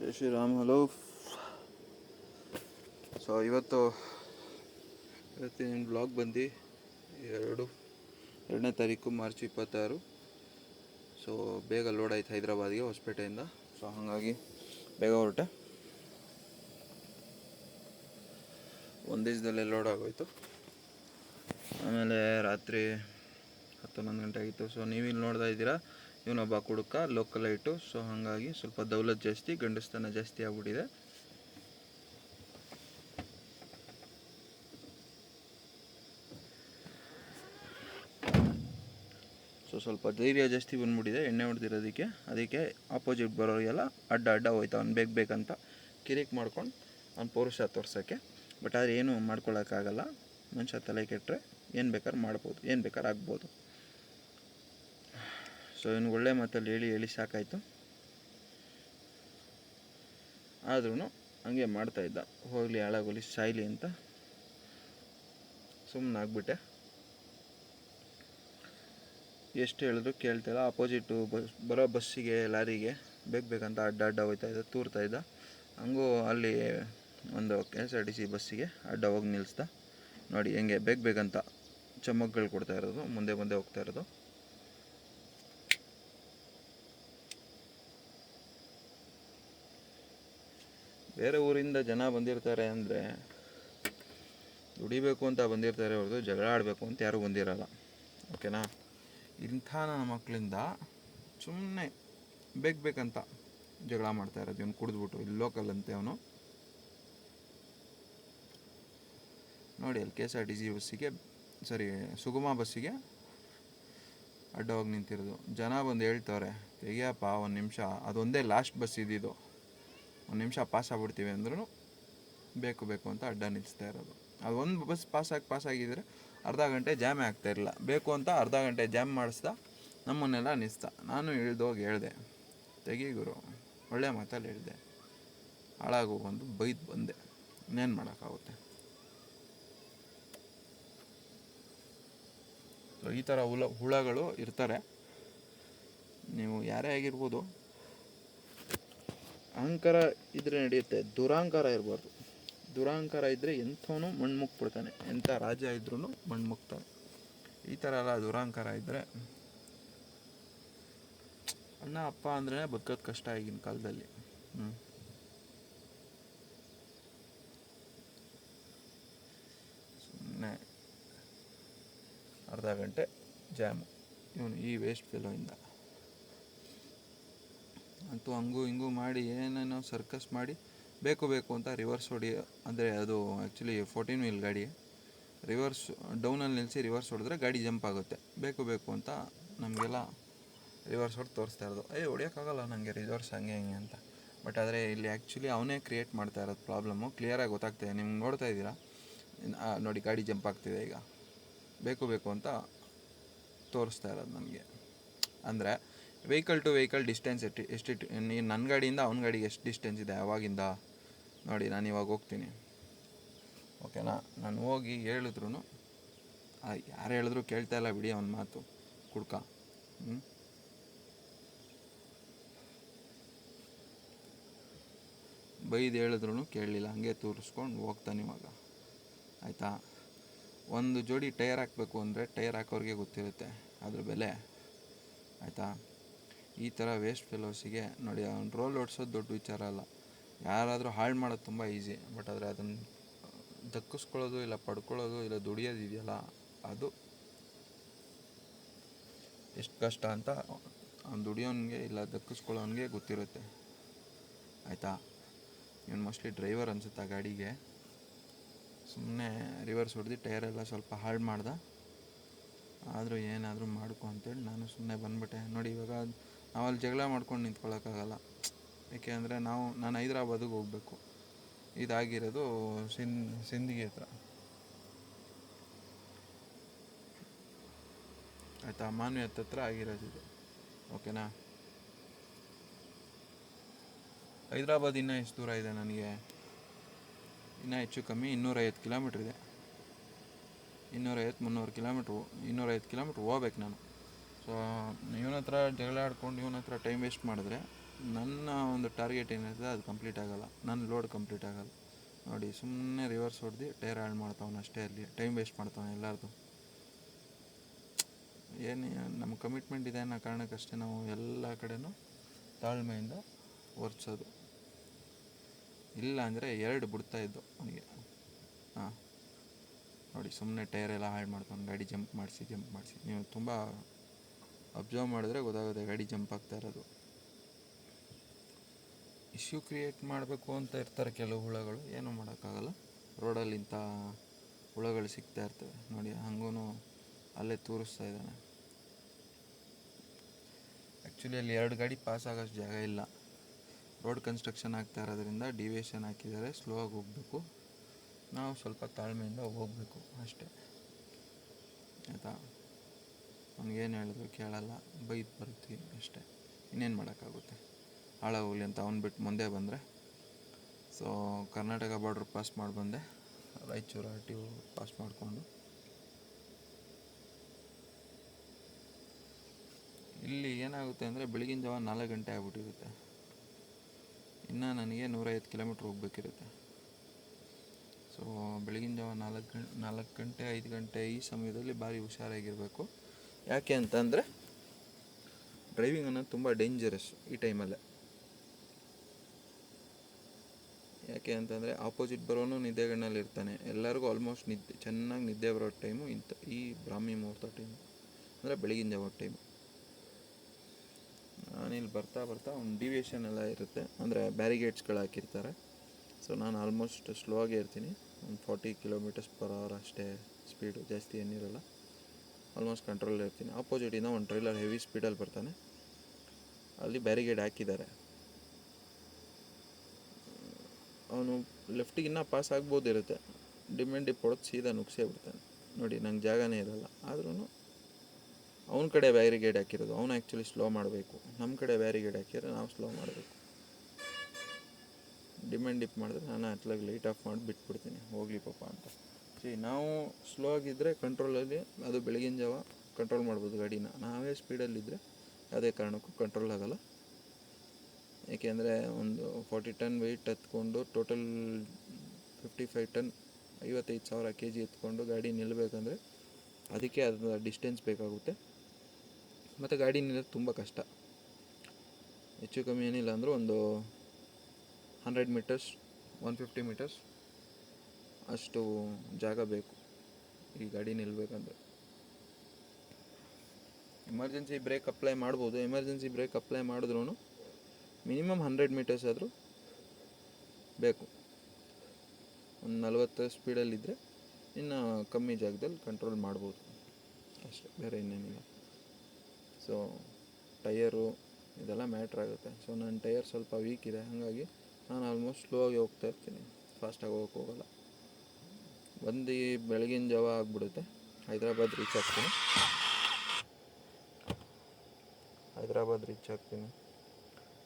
ಜೈ Shriram. Hello. So ಇವತ್ತಿನ blog ಬಂದು 2ನೇ ತಾರೀಕು ಮಾರ್ಚ್ 26. ಸೊ ಬೇಗ ಲೋಡ್ ಆಯ್ತು ಹೈದ್ರಾಬಾದ್ಗೆ ಹೊಸಪೇಟೆಯಿಂದ. ಸೊ ಹಾಗಾಗಿ ಬೇಗ ಹೊರಟೆ. ಒಂದು ದಿವಸದಲ್ಲೇ ಲೋಡ್ ಆಗೋಯ್ತು. ಆಮೇಲೆ ರಾತ್ರಿ 11 ಗಂಟೆ ಆಗಿತ್ತು. ಸೊ ನೀವಿಲ್ಲಿ ನೋಡ್ತಾ ಇದ್ದೀರಾ, ಇವನೊಬ್ಬ ಕುಡುಕ, ಲೋಕಲ್ ಲೈಟು. ಸೊ ಹಾಗಾಗಿ ಸ್ವಲ್ಪ ದೌಲತ್ ಜಾಸ್ತಿ, ಗಂಡಸ್ತನ ಜಾಸ್ತಿ ಆಗ್ಬಿಟ್ಟಿದೆ. ಸೊ ಸ್ವಲ್ಪ ಧೈರ್ಯ ಜಾಸ್ತಿ ಬಂದ್ಬಿಟ್ಟಿದೆ ಎಣ್ಣೆ ಹೊಡೆದಿರೋದಕ್ಕೆ. ಅದಕ್ಕೆ ಆಪೋಸಿಟ್ ಬರೋರಿಗೆಲ್ಲ ಅಡ್ಡ ಹೋಯ್ತು ಅವ್ನು ಬೇಕಂತ ಕಿರಿಕ್ ಮಾಡ್ಕೊಂಡು ಅವ್ನು ಪೌರುಷ ತೋರ್ಸೋಕ್ಕೆ. ಬಟ್ ಆದರೆ ಏನೂ ಮಾಡ್ಕೊಳ್ಳೋಕ್ಕಾಗಲ್ಲ. ಮನುಷ್ಯ ತಲೆ ಕೆಟ್ಟರೆ ಏನು ಬೇಕಾದ್ರೂ ಮಾಡ್ಬೋದು, ಏನು ಬೇಕಾದ್ರೂ ಆಗ್ಬೋದು. ಸೊ ಇವನು ಒಳ್ಳೆ ಮಾತಲ್ಲಿ ಹೇಳಿ ಸಾಕಾಯಿತು. ಆದ್ರೂ ಹಂಗೆ ಮಾಡ್ತಾಯಿದ್ದ. ಹೋಗಲಿ ಹಾಳಾಗೋಲಿ ಸಾಯ್ಲಿ ಅಂತ ಸುಮ್ಮನೆ ಆಗ್ಬಿಟ್ಟೆ. ಎಷ್ಟು ಹೇಳಿದ್ರು ಕೇಳ್ತಾಯಿಲ್ಲ. ಆಪೋಸಿಟು ಬರೋ ಬಸ್ಸಿಗೆ, ಲಾರಿಗೆ ಬೇಕಂತ ಅಡ್ಡ ಹೋಗ್ತಾಯಿದ್ದ, ತೂರ್ತಾಯಿದ್ದ. ಹಂಗೂ ಅಲ್ಲಿ ಒಂದು KSRTC ಬಸ್ಸಿಗೆ ಅಡ್ಡ ಹೋಗಿ ನಿಲ್ಲಿಸ್ದ. ನೋಡಿ ಹೆಂಗೆ ಬೇಕಂತ ಚಮಕ್ಗಳು ಕೊಡ್ತಾ ಇರೋದು, ಮುಂದೆ ಹೋಗ್ತಾ ಇರೋದು. ಬೇರೆ ಊರಿಂದ ಜನ ಬಂದಿರ್ತಾರೆ ಅಂದರೆ ದುಡಿಬೇಕು ಅಂತ ಬಂದಿರ್ತಾರೆ ಹೊರತು ಜಗಳ ಆಡಬೇಕು ಅಂತ ಯಾರೂ ಬಂದಿರಲ್ಲ. ಓಕೆನಾ? ಇಂಥ ನನ್ನ ಮಕ್ಕಳಿಂದ ಸುಮ್ಮನೆ ಬೇಕಂತ ಜಗಳ ಮಾಡ್ತಾ ಇರೋದು. ಇವನು ಕುಡಿದ್ಬಿಟ್ಟು ಇಲ್ಲಿ ಲೋಕಲ್ ಅಂತೆ ಅವನು. ನೋಡಿ ಅಲ್ಲಿ KSRTC ಬಸ್ಸಿಗೆ, ಸುಗಮ ಬಸ್ಸಿಗೆ ಅಡ್ಡವಾಗಿ ನಿಂತಿರೋದು. ಜನ ಬಂದು ಹೇಳ್ತವ್ರೆ, ತೆಗಿಯಪ್ಪ 1 ನಿಮಿಷ, ಅದೊಂದೇ ಲಾಸ್ಟ್ ಬಸ್ ಇದ್ದಿದ್ದು, 1 ನಿಮಿಷ ಪಾಸ್ ಆಗ್ಬಿಡ್ತೀವಿ ಅಂದ್ರೂ ಬೇಕು ಅಂತ ಅಡ್ಡ ನಿಲ್ಲಿಸ್ತಾ ಇರೋದು. ಅದು ಒಂದು ಬಸ್ ಪಾಸ್ ಆಗಿದ್ರೆ ಅರ್ಧ ಗಂಟೆ ಜಾಮೇ ಆಗ್ತಾಯಿರಲಿಲ್ಲ. ಬೇಕು ಅಂತ ಅರ್ಧ ಗಂಟೆ ಜಾಮ್ ಮಾಡಿಸ್ದ, ನಮ್ಮನ್ನೆಲ್ಲ ನಿಲ್ಲಿಸ್ದ. ನಾನು ಹೇಳಿದೆ, ತೆಗಿ ಗುರು, ಒಳ್ಳೆ ಮಾತಲ್ಲಿ ಹೇಳಿದೆ, ಹಾಳಾಗು ಒಂದು ಬೈದು ಬಂದೆ. ಇನ್ನೇನು ಮಾಡೋಕ್ಕಾಗುತ್ತೆ? ಸೊ ಈ ಥರ ಹುಳಗಳು ಇರ್ತಾರೆ. ನೀವು ಯಾರೇ ಆಗಿರ್ಬೋದು, ಅಹಂಕಾರ ಇದ್ದರೆ ನಡೆಯುತ್ತೆ, ದುರಹಂಕಾರ ಇರಬಾರ್ದು. ದುರಹಂಕಾರ ಇದ್ದರೆ ಎಂಥವನು ಮಣ್ಣು ಮುಕ್ಬಿಡ್ತಾನೆ, ಎಂಥ ರಾಜ ಇದ್ರೂ ಮಣ್ಣು ಮುಕ್ತಾನೆ. ಈ ಥರ ಎಲ್ಲ ದುರಹಂಕಾರ ಇದ್ದರೆ ಅಣ್ಣ ಅಪ್ಪ ಅಂದ್ರೆ ಬದುಕೋದು ಕಷ್ಟ ಈಗಿನ ಕಾಲದಲ್ಲಿ. ಸುಮ್ಮನೆ ಅರ್ಧ ಗಂಟೆ ಜಾಮು ಇವನು ಈ ವೇಸ್ಟ್ ಫೆಲೋಯಿಂದ. ಅಂತೂ ಹಂಗೂ ಹಿಂಗೂ ಮಾಡಿ ಏನೇನೋ ಸರ್ಕಸ್ ಮಾಡಿ ಬೇಕು ಅಂತ ರಿವರ್ಸ್ ಅಂದರೆ ಅದು ಆ್ಯಕ್ಚುಲಿ 14 ವೀಲ್ ಗಾಡಿ. ರಿವರ್ಸ್ ಡೌನಲ್ಲಿ ನಿಲ್ಲಿಸಿ ರಿವರ್ಸ್ ಹೊಡೆದ್ರೆ ಗಾಡಿ ಜಂಪ್ ಆಗುತ್ತೆ. ಬೇಕು ಅಂತ ನಮಗೆಲ್ಲ ರಿವರ್ಸ್ ಹೊಡೆದು ತೋರಿಸ್ತಾ ಇರೋದು. ಹೊಡಿಯೋಕ್ಕಾಗಲ್ಲ ನನಗೆ ರಿವರ್ಸ್ ಹಂಗೆ ಅಂತ. ಬಟ್ ಆದರೆ ಇಲ್ಲಿ ಆ್ಯಕ್ಚುಲಿ ಅವನೇ ಕ್ರಿಯೇಟ್ ಮಾಡ್ತಾ ಇರೋದು ಪ್ರಾಬ್ಲಮ್ಮು. ಕ್ಲಿಯರಾಗಿ ಗೊತ್ತಾಗ್ತಾಯಿದೆ. ನಿಮ್ಗೆ ನೋಡ್ತಾ ಇದ್ದೀರಾ ನೋಡಿ, ಗಾಡಿ ಜಂಪ್ ಆಗ್ತಿದೆ ಈಗ. ಬೇಕು ಅಂತ ತೋರಿಸ್ತಾ ಇರೋದು ನಮಗೆ. ಅಂದರೆ ವೆಹಿಕಲ್ ಟು ವೆಹಿಕಲ್ ಡಿಸ್ಟೆನ್ಸ್ ಎಷ್ಟು ನನ್ನ ಗಾಡಿಯಿಂದ ಅವನ ಗಾಡಿಗೆ ಎಷ್ಟು ಡಿಸ್ಟೆನ್ಸ್ ಇದೆ ಅವಾಗಿಂದ ನೋಡಿ. ನಾನು ಇವಾಗ ಹೋಗ್ತೀನಿ, ಓಕೆನಾ? ನಾನು ಹೋಗಿ ಹೇಳಿದ್ರು ಯಾರು ಹೇಳಿದ್ರು ಕೇಳ್ತಾ ಇಲ್ಲ ಬಿಡಿ ಅವನ ಮಾತು, ಕುಡ್ಕ. ಬೈದು ಹೇಳಿದ್ರು ಕೇಳಲಿಲ್ಲ, ಹಂಗೆ ತೋರಿಸ್ಕೊಂಡು ಹೋಗ್ತಾನೆ ಇವಾಗ. ಆಯಿತಾ? ಒಂದು ಜೋಡಿ ಟೈರ್ ಹಾಕಬೇಕು ಅಂದರೆ ಟೈರ್ ಹಾಕೋರಿಗೆ ಗೊತ್ತಿರುತ್ತೆ ಅದ್ರ ಬೆಲೆ. ಆಯಿತಾ? ಈ ಥರ ವೇಸ್ಟ್ ಫೆಲೋಸಿಗೆ ನೋಡಿ, ಅವ್ನು ರೋಲ್ ಓಡಿಸೋದು ದೊಡ್ಡ ವಿಚಾರ ಅಲ್ಲ. ಯಾರಾದರೂ ಹಾಳು ಮಾಡೋದು ತುಂಬ ಈಸಿ. ಬಟ್ ಆದರೆ ಅದನ್ನು ದಕ್ಕಿಸ್ಕೊಳ್ಳೋದು, ಇಲ್ಲ ಪಡ್ಕೊಳ್ಳೋದು, ಇಲ್ಲ ದುಡಿಯೋದು ಇದೆಯಲ್ಲ, ಅದು ಎಷ್ಟು ಕಷ್ಟ ಅಂತ ಅವ್ನು ದುಡಿಯೋನಿಗೆ ಇಲ್ಲ ದಕ್ಕಿಸ್ಕೊಳ್ಳೋನಿಗೆ ಗೊತ್ತಿರುತ್ತೆ. ಆಯಿತಾ? ಇವನು ಮೋಸ್ಟ್ಲಿ ಡ್ರೈವರ್ ಅನಿಸುತ್ತೆ ಆ ಗಾಡಿಗೆ. ಸುಮ್ಮನೆ ರಿವರ್ಸ್ ಹೊಡೆದು ಟೈರೆಲ್ಲ ಸ್ವಲ್ಪ ಹಾಳು ಮಾಡ್ದ. ಆದರೂ ಏನಾದರೂ ಮಾಡ್ಕೊ ಅಂತೇಳಿ ನಾನು ಸುಮ್ಮನೆ ಬಂದುಬಿಟ್ಟೆ. ನೋಡಿ ಇವಾಗ ನಾವಲ್ಲಿ ಜಗಳ ಮಾಡ್ಕೊಂಡು ನಿಂತ್ಕೊಳ್ಳೋಕ್ಕಾಗಲ್ಲ. ಏಕೆ ಅಂದರೆ ನಾನು ಹೈದ್ರಾಬಾದಿಗೆ ಹೋಗಬೇಕು. ಇದಾಗಿರೋದು ಸಿಂದಗಿ ಹತ್ರ. ಆಯಿತಾ? ಮಾನ್ವಿ ಹತ್ರ ಆಗಿರೋದು ಇದು. ಓಕೆನಾ? ಹೈದ್ರಾಬಾದ್ ಇನ್ನೂ ಎಷ್ಟು ದೂರ ಇದೆ ನನಗೆ? ಇನ್ನೂ ಹೆಚ್ಚು ಕಮ್ಮಿ 250 ಕಿಲೋಮೀಟ್ರ್ ಇದೆ. 250-300 ಕಿಲೋಮೀಟ್ರು, 250 ಕಿಲೋಮೀಟ್ರ್ ಹೋಗ್ಬೇಕು ನಾನು. ಸೊ ಇವನ ಹತ್ರ ಜಗಳ ಆಡ್ಕೊಂಡು ಇವನ ಹತ್ರ ಟೈಮ್ ವೇಸ್ಟ್ ಮಾಡಿದ್ರೆ ನನ್ನ ಒಂದು ಟಾರ್ಗೆಟ್ ಏನಿರ್ತದೆ ಅದು ಕಂಪ್ಲೀಟ್ ಆಗೋಲ್ಲ, ನನ್ನ ಲೋಡ್ ಕಂಪ್ಲೀಟ್ ಆಗೋಲ್ಲ. ನೋಡಿ ಸುಮ್ಮನೆ ರಿವರ್ಸ್ ಹೊಡೆದು ಟೈರ್ ಹಾಳು ಮಾಡ್ತಾವನು ಅಷ್ಟೇ, ಅಲ್ಲಿ ಟೈಮ್ ವೇಸ್ಟ್ ಮಾಡ್ತಾವನು ಎಲ್ಲರದು. ಏನು ನಮ್ಮ ಕಮಿಟ್ಮೆಂಟ್ ಇದೆ ಅನ್ನೋ ಕಾರಣಕ್ಕಷ್ಟೇ ನಾವು ಎಲ್ಲ ಕಡೆನೂ ತಾಳ್ಮೆಯಿಂದ ಒರೆಸೋದು. ಇಲ್ಲ ಅಂದರೆ 2 ಬಿಡ್ತಾಯಿದ್ದು ಅವನಿಗೆ. ಹಾಂ ನೋಡಿ ಸುಮ್ಮನೆ ಟೈರೆಲ್ಲ ಹಾಳು ಮಾಡ್ತಾನೆ, ಗಾಡಿ ಜಂಪ್ ಮಾಡಿಸಿ. ನೀವು ತುಂಬ ಅಬ್ಸರ್ವ್ ಮಾಡಿದ್ರೆ ಗೊತ್ತಾಗುತ್ತೆ ಗಾಡಿ ಜಂಪ್ ಆಗ್ತಾ ಇರೋದು. ಇಶ್ಯೂ ಕ್ರಿಯೇಟ್ ಮಾಡಬೇಕು ಅಂತ ಇರ್ತಾರೆ ಕೆಲವು ಹುಳಗಳು, ಏನೂ ಮಾಡೋಕ್ಕಾಗಲ್ಲ. ರೋಡಲ್ಲಿ ಇಂಥ ಹುಳಗಳು ಸಿಗ್ತಾ ಇರ್ತವೆ ನೋಡಿ. ಹಂಗೂ ಅಲ್ಲೇ ತೋರಿಸ್ತಾ ಇದ್ದಾನೆ. ಆ್ಯಕ್ಚುಲಿ ಅಲ್ಲಿ 2 ಗಾಡಿ ಪಾಸ್ ಆಗೋಷ್ಟು ಜಾಗ ಇಲ್ಲ. ರೋಡ್ ಕನ್ಸ್ಟ್ರಕ್ಷನ್ ಆಗ್ತಾ ಇರೋದ್ರಿಂದ ಡಿವಿಯೇಷನ್ ಹಾಕಿದ್ದಾರೆ, ಸ್ಲೋ ಆಗಿ ಹೋಗಬೇಕು. ನಾವು ಸ್ವಲ್ಪ ತಾಳ್ಮೆಯಿಂದ ಹೋಗಬೇಕು ಅಷ್ಟೇ, ಆಯಿತಾ. ಅವ್ನಿಗೇನು ಹೇಳಿದ್ರು ಕೇಳಲ್ಲ, ಬೈದು ಬರ್ತೀವಿ ಅಷ್ಟೇ, ಇನ್ನೇನು ಮಾಡೋಕ್ಕಾಗುತ್ತೆ. ಹಾಳಾಗೋಗ್ಲಿ ಅಂತ ಅವ್ನು ಬಿಟ್ಟು ಮುಂದೆ ಬಂದರೆ. ಸೊ ಕರ್ನಾಟಕ ಬಾರ್ಡ್ರ್ ಪಾಸ್ ಮಾಡಿ ಬಂದೆ, ರಾಯಚೂರು RTO ಪಾಸ್ ಮಾಡಿಕೊಂಡು ಇಲ್ಲಿ ಏನಾಗುತ್ತೆ ಅಂದರೆ ಬೆಳಗಿನ ಜಾವ 4 ಗಂಟೆ ಆಗ್ಬಿಟ್ಟಿರುತ್ತೆ. ಇನ್ನು ನನಗೆ 150 ಕಿಲೋಮೀಟ್ರ್ ಹೋಗ್ಬೇಕಿರುತ್ತೆ. ಸೊ ಬೆಳಗಿನ ಜಾವ 4 ಗಂಟೆ 5 ಗಂಟೆ ಈ ಸಮಯದಲ್ಲಿ ಭಾರಿ ಹುಷಾರಾಗಿರಬೇಕು. ಯಾಕೆ ಅಂತಂದರೆ ಡ್ರೈವಿಂಗ್ ಅನ್ನೋದು ತುಂಬ ಡೇಂಜರಸ್ ಈ ಟೈಮಲ್ಲೇ. ಯಾಕೆ ಅಂತಂದರೆ ಆಪೋಸಿಟ್ ಬರೋನು ನಿದ್ದೆಗಣ್ಣಲ್ಲಿ ಇರ್ತಾನೆ. ಎಲ್ಲರಿಗೂ ಆಲ್ಮೋಸ್ಟ್ ಚೆನ್ನಾಗಿ ನಿದ್ದೆ ಬರೋ ಟೈಮು ಈ ಬ್ರಾಹ್ಮಿ ಮುಹೂರ್ತ ಟೈಮು, ಅಂದರೆ ಬೆಳಗಿನ ಜಾವ ಟೈಮು. ನಾನಿಲ್ಲಿ ಬರ್ತಾ ಒಂದು ಡಿವಿಯೇಷನ್ ಎಲ್ಲ ಇರುತ್ತೆ, ಅಂದರೆ ಬ್ಯಾರಿಗೇಡ್ಸ್ಗಳು ಹಾಕಿರ್ತಾರೆ. ಸೊ ನಾನು ಆಲ್ಮೋಸ್ಟ್ ಸ್ಲೋ ಆಗೇ ಇರ್ತೀನಿ, ಒಂದು 40 km/h ಅಷ್ಟೇ ಸ್ಪೀಡು, ಜಾಸ್ತಿ ಏನಿರಲ್ಲ. ಆಲ್ಮೋಸ್ಟ್ ಕಂಟ್ರೋಲಲ್ಲಿ ಇರ್ತೀನಿ. ಆಪೋಸಿಟಿಂದ ಒಂದು ಟ್ರೈಲರ್ ಹೆವಿ ಸ್ಪೀಡಲ್ಲಿ ಬರ್ತಾನೆ, ಅಲ್ಲಿ ಬ್ಯಾರಿಗೇಡ್ ಹಾಕಿದ್ದಾರೆ. ಅವನು ಲೆಫ್ಟಿಗೆ ಇನ್ನೂ ಪಾಸ್ ಆಗ್ಬೋದಿರುತ್ತೆ, ಡಿಪ್ ಹೊಡೆದು ಸೀದಾ ನುಗ್ಸೇ ಬಿಡ್ತಾನೆ. ನೋಡಿ ನಂಗೆ ಜಾಗನೇ ಇರಲ್ಲ, ಆದ್ರೂ ಅವನ ಕಡೆ ಬ್ಯಾರಿಗೇಡ್ ಹಾಕಿರೋದು, ಅವನು ಆ್ಯಕ್ಚುಲಿ ಸ್ಲೋ ಮಾಡಬೇಕು. ನಮ್ಮ ಕಡೆ ಬ್ಯಾರಿಗೇಡ್ ಹಾಕಿದ್ರೆ ನಾವು ಸ್ಲೋ ಮಾಡಬೇಕು. ಡಿಪ್ ಮಾಡಿದ್ರೆ ನಾನು ಅತ್ಲಾಗಿ ಲೈಟ್ ಆಫ್ ಮಾಡಿ ಬಿಟ್ಬಿಡ್ತೀನಿ, ಹೋಗಲಿ ಪಾಪ ಅಂತ. ನಾವು ಸ್ಲೋ ಆಗಿದ್ದರೆ ಕಂಟ್ರೋಲಲ್ಲಿ, ಅದು ಬೆಳಗಿನ ಜಾವ ಕಂಟ್ರೋಲ್ ಮಾಡ್ಬೋದು ಗಾಡಿನ. ನಾವೇ ಸ್ಪೀಡಲ್ಲಿದ್ದರೆ ಯಾವುದೇ ಕಾರಣಕ್ಕೂ ಕಂಟ್ರೋಲ್ ಆಗೋಲ್ಲ. ಏಕೆಂದರೆ ಒಂದು 40 ಟನ್ ವೆಯ್ಟ್ ಎತ್ಕೊಂಡು ಟೋಟಲ್ 55 ಟನ್ 55,000 kg ಎತ್ಕೊಂಡು ಗಾಡಿ ನಿಲ್ಲಬೇಕಂದ್ರೆ ಅದಕ್ಕೆ ಅದು ಡಿಸ್ಟೆನ್ಸ್ ಬೇಕಾಗುತ್ತೆ. ಮತ್ತು ಗಾಡಿ ನಿಲ್ಲೋದು ತುಂಬ ಕಷ್ಟ. ಹೆಚ್ಚು ಕಮ್ಮಿ ಏನಿಲ್ಲ ಅಂದರೂ ಒಂದು 100 ಮೀಟರ್ಸ್ 150 ಮೀಟರ್ಸ್ ಅಷ್ಟು ಜಾಗ ಬೇಕು ಈ ಗಾಡಿ ನಿಲ್ಲಬೇಕಂದ್ರೆ. ಎಮರ್ಜೆನ್ಸಿ ಬ್ರೇಕ್ ಅಪ್ಲೈ ಮಾಡ್ಬೋದು. ಎಮರ್ಜೆನ್ಸಿ ಬ್ರೇಕ್ ಅಪ್ಲೈ ಮಾಡಿದ್ರೂ ಮಿನಿಮಮ್ 100 ಮೀಟರ್ಸ್ ಆದರೂ ಬೇಕು. ಒಂದು 40 ಸ್ಪೀಡಲ್ಲಿದ್ದರೆ ಇನ್ನು ಕಮ್ಮಿ ಜಾಗದಲ್ಲಿ ಕಂಟ್ರೋಲ್ ಮಾಡ್ಬೋದು ಅಷ್ಟೇ, ಬೇರೆ ಇನ್ನೇನಿಲ್ಲ. ಸೊ ಟೈಯರು ಇದೆಲ್ಲ ಮ್ಯಾಟ್ರ್ ಆಗುತ್ತೆ. ಸೊ ನನ್ನ ಟೈಯರ್ ಸ್ವಲ್ಪ ವೀಕ್ ಇದೆ, ಹಾಗಾಗಿ ನಾನು ಆಲ್ಮೋಸ್ಟ್ ಸ್ಲೋ ಆಗಿ ಹೋಗ್ತಾ ಇರ್ತೀನಿ, ಫಾಸ್ಟಾಗಿ ಹೋಗೋಲ್ಲ. ಬಂದು ಬೆಳಗಿನ ಜಾವ ಆಗಿಬಿಡುತ್ತೆ, ಹೈದ್ರಾಬಾದ್ ರೀಚ್ ಆಗ್ತೀನಿ.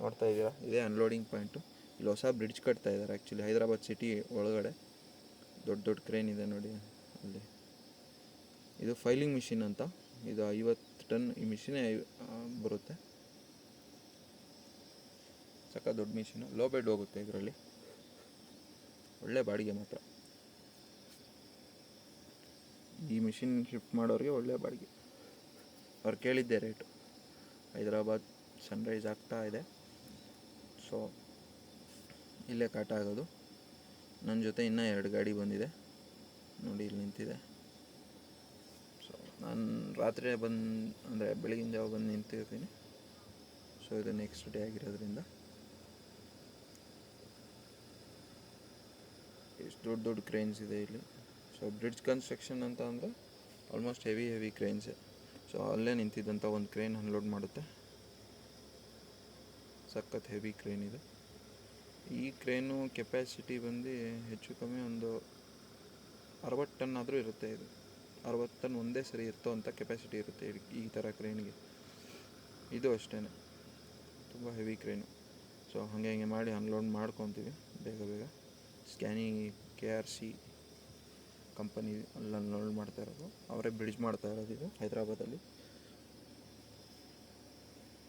ನೋಡ್ತಾ ಇದ್ದೀರಾ, ಇದೇ ಅನ್ಲೋಡಿಂಗ್ ಪಾಯಿಂಟು. ಇಲ್ಲಿ ಹೊಸ ಬ್ರಿಡ್ಜ್ ಕಟ್ತಾ ಇದ್ದಾರೆ ಆ್ಯಕ್ಚುಲಿ ಹೈದ್ರಾಬಾದ್ ಸಿಟಿ ಒಳಗಡೆ. ದೊಡ್ಡ ಕ್ರೇನ್ ಇದೆ ನೋಡಿ ಅಲ್ಲಿ. ಇದು ಫೈಲಿಂಗ್ ಮಿಷಿನ್ ಅಂತ, ಇದು 50 ಟನ್ ಈ ಮಿಷಿನೇ ಬರುತ್ತೆ. ಸಕ್ಕ ದೊಡ್ಡ ಮಿಷಿನು, ಲೋ ಬೆಡ್ ಹೋಗುತ್ತೆ ಇದರಲ್ಲಿ. ಒಳ್ಳೆ ಬಾಡಿಗೆ ಮಾತ್ರ, ಈ ಮಿಷಿನ್ ಶಿಫ್ಟ್ ಮಾಡೋರಿಗೆ ಒಳ್ಳೆ ಬಾಡಿಗೆ. ಅವ್ರು ಕೇಳಿದ್ದೆ ರೇಟು. ಹೈದ್ರಾಬಾದ್ ಸನ್ರೈಸ್ ಆಗ್ತಾ ಇದೆ, ಸೊ ಇಲ್ಲೇ ಕಾಟ ಆಗೋದು. ನನ್ನ ಜೊತೆ ಇನ್ನೂ 2 ಗಾಡಿ ಬಂದಿದೆ ನೋಡಿ, ಇಲ್ಲಿ ನಿಂತಿದೆ. ಸೊ ನಾನು ರಾತ್ರಿ ಅಂದರೆ ಬೆಳಗಿನ ಜಾವ ಬಂದು ನಿಂತಿರ್ತೀನಿ. ಸೊ ಇದು ನೆಕ್ಸ್ಟ್ ಡೇ ಆಗಿರೋದ್ರಿಂದ ಎಷ್ಟು ದೊಡ್ಡ ಕ್ರೇನ್ಸ್ ಇದೆ ಇಲ್ಲಿ. ಸೊ ಬ್ರಿಡ್ಜ್ ಕನ್ಸ್ಟ್ರಕ್ಷನ್ ಅಂತ ಅಂದರೆ ಆಲ್ಮೋಸ್ಟ್ ಹೆವಿ ಕ್ರೇನ್ಸೇ. ಸೊ ಅಲ್ಲೇ ನಿಂತಿದ್ದಂಥ ಒಂದು ಕ್ರೇನ್ ಅನ್ಲೋಡ್ ಮಾಡುತ್ತೆ, ಸಖತ್ ಹೆವಿ ಕ್ರೇನ್ ಇದೆ. ಈ ಕ್ರೇನು ಕೆಪ್ಯಾಸಿಟಿ ಬಂದು ಹೆಚ್ಚು ಕಮ್ಮಿ ಒಂದು 60 ಟನ್ ಆದರೂ ಇರುತ್ತೆ. ಇದು 60 ಟನ್ ಒಂದೇ ಸರಿ ಇರ್ತೋ ಅಂತ ಕೆಪ್ಯಾಸಿಟಿ ಇರುತ್ತೆ ಈ ಥರ ಕ್ರೇನ್ಗೆ. ಇದು ಅಷ್ಟೇ ತುಂಬ ಹೆವಿ ಕ್ರೇನು. ಸೊ ಹಾಗೆ ಮಾಡಿ ಅನ್ಲೋಡ್ ಮಾಡ್ಕೊತೀವಿ ಬೇಗ. ಸ್ಕ್ಯಾನಿ KRC ಕಂಪನಿ ಅಲ್ಲಿ ಅನ್ಲೋಡ್ ಮಾಡ್ತಾ ಇರೋದು, ಅವರೇ ಬ್ರಿಡ್ಜ್ ಮಾಡ್ತಾ ಇರೋದು ಇದು ಹೈದ್ರಾಬಾದಲ್ಲಿ.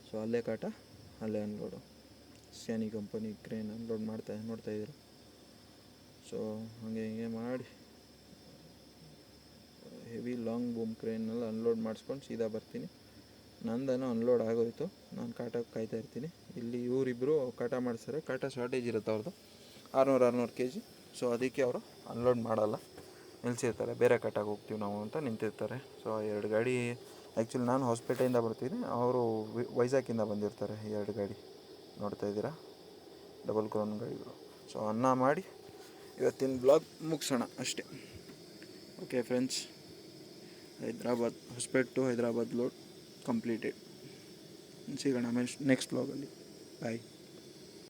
ಸೊ ಅಲ್ಲೇ ಕಾಟ, ಅಲ್ಲೇ unload. Sany company crane unload ನೋಡ್ತಾಯಿದ್ರು. ಸೊ ಹಾಗೆ ಮಾಡಿ ಹೆವಿ ಲಾಂಗ್ ಬೂಮ್ ಕ್ರೇನಲ್ಲಿ ಅನ್ಲೋಡ್ ಮಾಡಿಸ್ಕೊಂಡು ಸೀದಾ ಬರ್ತೀನಿ. ನಂದೇನೋ ಅನ್ಲೋಡ್ ಆಗೋಯಿತು, ನಾನು ಕಾಟಕ್ಕೆ ಕಾಯ್ತಾ ಇರ್ತೀನಿ. ಇಲ್ಲಿ ಇವರಿಬ್ಬರು ಕಾಟ ಮಾಡಿಸ್ತಾರೆ, ಕಾಟ ಶಾರ್ಟೇಜ್ ಇರುತ್ತೆ ಅವ್ರದ್ದು 600 kg. ಸೊ ಅದಕ್ಕೆ ಅವರು ಅನ್ಲೋಡ್ ಮಾಡಲ್ಲ, ನಿಲ್ಲಿಸಿರ್ತಾರೆ. ಬೇರೆ ಕಾಟಾಗೆ ಹೋಗ್ತೀವಿ ನಾವು ಅಂತ ನಿಂತಿರ್ತಾರೆ. ಸೊ 2 ಗಾಡಿ, ಆ್ಯಕ್ಚುಲಿ ನಾನು ಹೊಸಪೇಟೆಯಿಂದ ಬರ್ತೀನಿ, ಅವರು ವೈಜಾಗಿಂದ ಬಂದಿರ್ತಾರೆ. 2 ಗಾಡಿ ನೋಡ್ತಾ ಇದ್ದೀರಾ, ಡಬಲ್ ಕ್ರೌನ್ ಗಾಡಿಗಳು. ಸೊ ಅನ್ನ ಮಾಡಿ ಇವತ್ತಿನ ಬ್ಲಾಗ್ ಮುಗಿಸೋಣ ಅಷ್ಟೇ. Okay friends, Hosapete to Hyderabad load completed. ಸಿಗೋಣ ನೆಕ್ಸ್ಟ್ ಬ್ಲಾಗಲ್ಲಿ. ಬಾಯ್.